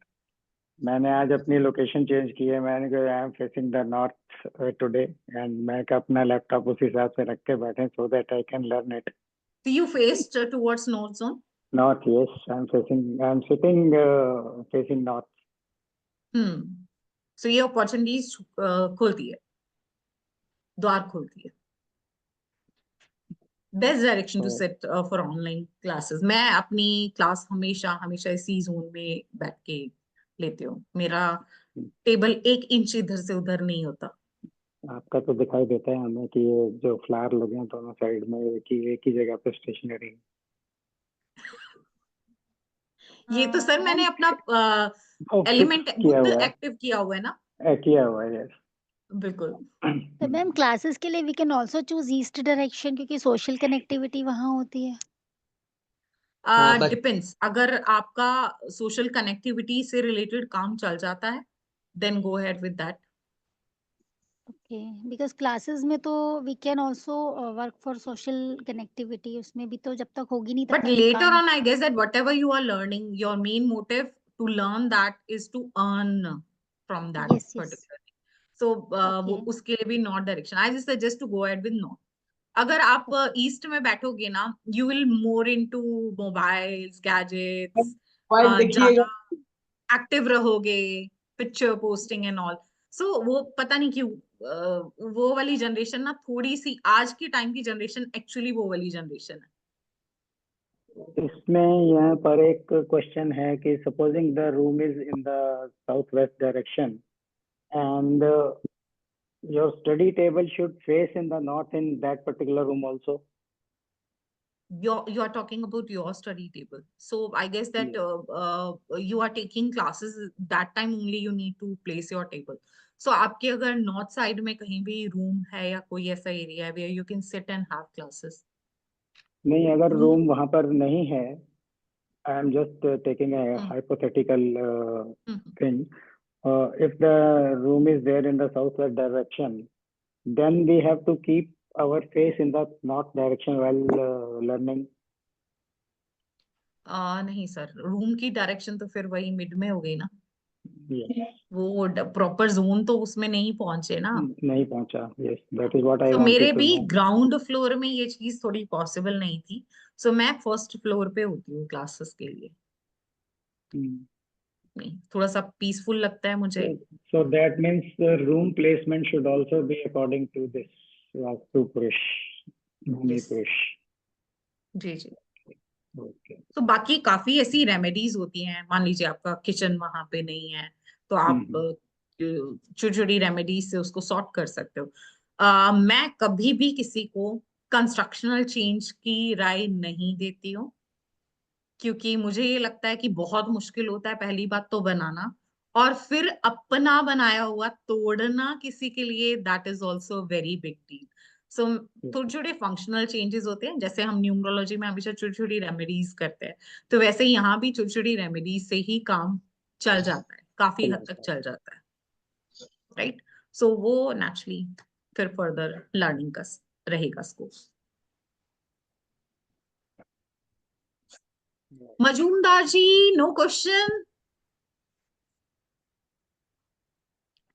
मैंने आज अपनी लोकेशन चेंज की है। मैंने कहा I am facing the north today, and मैं का अपना लैपटॉप उस हिसाब से रख के बैठे so that I can learn it. So you faced towards north zone? North, yes, I am sitting facing north. So ये अपॉर्चुनिटीज खोलती है, द्वार खोलती है। Best direction to set for online classes. मैं अपनी क्लास हमेशा हमेशा इसी जोन में बैठ के लेती हूँ, मेरा टेबल 1 इंच इधर से उधर नहीं होता। आपका तो दिखाई देता है हमें कि ये जो फ्लावर लगे हैं दोनों साइड में एक ही जगह पे स्टेशनरी। ये तो सर मैंने अपना फिक्स एलिमेंट किया खुद हुआ एक्टिव किया हुआ है ना। है, किया हुआ है, यस। बिल्कुल। तो मैम क्लासेस के लिए we can also choose east direction, क्योंकि सोशल कनेक्टिविटी वहाँ होती है। हाँ बस डिपेंड्स, अगर आपका सोशल कनेक्टिविटी से रिलेटेड काम चल जाता है then go ahead with that. Okay, because classes में तो we can also work for social connectivity, उसमें भी तो जब तक होगी नहीं तब But तक भी later काम। on, I guess that whatever you are learning, your main motive to learn that is to earn from that yes yes, particular thing. So वो ओके उसके लिए भी north direction, I just suggest to go ahead with north. अगर आप east में बैठोगे ना, you will more into mobiles, gadgets, mobile देखिएगा। ज्यादा एक्टिव रहोगे, पिक्चर पोस्टिंग एंड ऑल। सो वो पता नहीं क्यों वो वाली जनरेशन ना, थोड़ी सी आज की टाइम की जनरेशन एक्चुअली वो वाली जनरेशन है। इसमें यहाँ पर एक क्वेश्चन है कि supposing the room is in the south west direction and your study table should face in the north in that particular room also. You're talking about your study table, so I guess that you are taking classes, that time only you need to place your table. So आपके अगर north side में कहीं भी room है या कोई ऐसा area है where you can sit and have classes? नहीं, अगर रूम रूम वहाँ पर नहीं है, I am just taking a hypothetical thing, if the room is there in the southwest direction, then we have to keep our face in the north direction while learning. नहीं sir, room की direction तो फिर वही mid में हो गई ना, Yes. वो प्रॉपर जोन तो उसमें नहीं पहुंचे ना। नहीं पहुंचा, yes, that is what I तो मेरे wanted to भी know. ग्राउंड फ्लोर में ये चीज थोड़ी पॉसिबल नहीं थी, सो मैं फर्स्ट फ्लोर पे होती हूँ क्लासेस के लिए। नहीं, थोड़ा सा पीसफुल लगता है मुझे। So that means the room placement should also be according to this Vastu Purush, Bhumi Yes. Purush. Ji ji. Okay. तो बाकी काफी ऐसी रेमेडीज होती हैं, मान लीजिए आपका किचन वहां पे नहीं है तो आप छोटी छोटी रेमेडीज से उसको सॉर्ट कर सकते हो। मैं कभी भी किसी को कंस्ट्रक्शनल चेंज की राय नहीं देती हूँ, क्योंकि मुझे ये लगता है कि बहुत मुश्किल होता है पहली बात तो बनाना, और फिर अपना बनाया हुआ तोड़ना किसी के लिए, that is also very big deal. So छोटे छोटे फंक्शनल चेंजेस होते हैं, जैसे हम न्यूमरोलॉजी में हमेशा छोटी छोटी रेमेडीज करते हैं, तो वैसे ही यहाँ भी छोटी छोटी रेमेडीज से ही काम चल जाता है, काफी हद तक चल जाता है, राइट। सो वो नेचुरली फिर फर्दर लर्निंग का रहेगा scope. Majumdar ji, no question?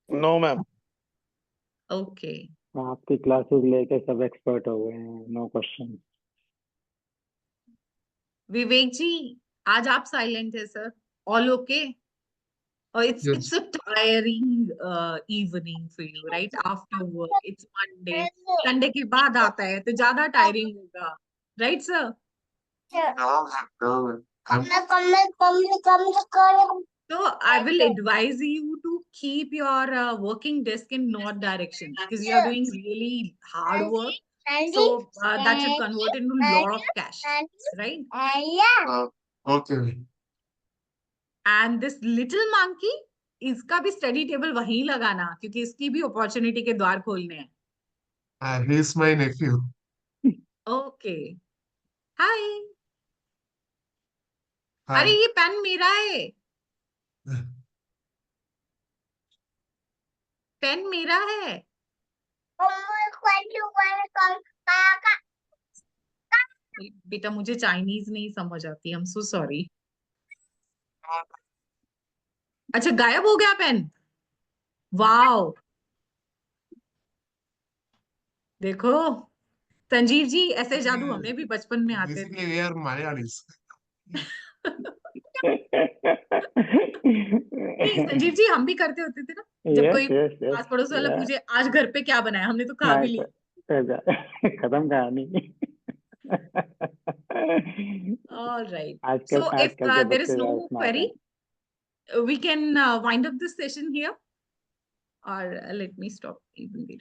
No ma'am. Okay. आपकी क्लासेस लेके सब एक्सपर्ट हो गए हैं, नो क्वेश्चन। विवेक जी, आज आप साइलेंट है sir, all okay? Or it's Yes. a tiring evening for you, right? After work, it's Monday. Sunday के बाद आता है तो ज्यादा tiring होगा, right, sir? No, ma'am. So I will advise you to keep your working desk in north direction because you are doing really hard work. So that should convert into a lot of cash, right? Okay. And this little monkey, इसका भी study table वहीं लगाना क्योंकि इसकी भी opportunity के द्वार खोलने हैं. He is my nephew. Okay. Hi. Hi. अरे ये पेन मेरा है. पेन मेरा है. बेटा मुझे चाइनीज नहीं समझ आती. I'm so sorry. अच्छा गायब हो गया पेन. वाओ. देखो संजीव जी ऐसे जादू हमें भी बचपन में आते थे. Basically, we are Malayalis. नहीं संजीव जी हम भी करते होते थे ना जब Yes, कोई yes, yes. पास पड़ोस वाला Yeah. पूछे आज घर पे क्या बनाया हमने तो खा भी लिया. खत्म कहानी. All right. आजकल So if आजकल के there is बच्चे no ज्यादा more smart query, हैं. we can wind up this session here. Or let me stop even.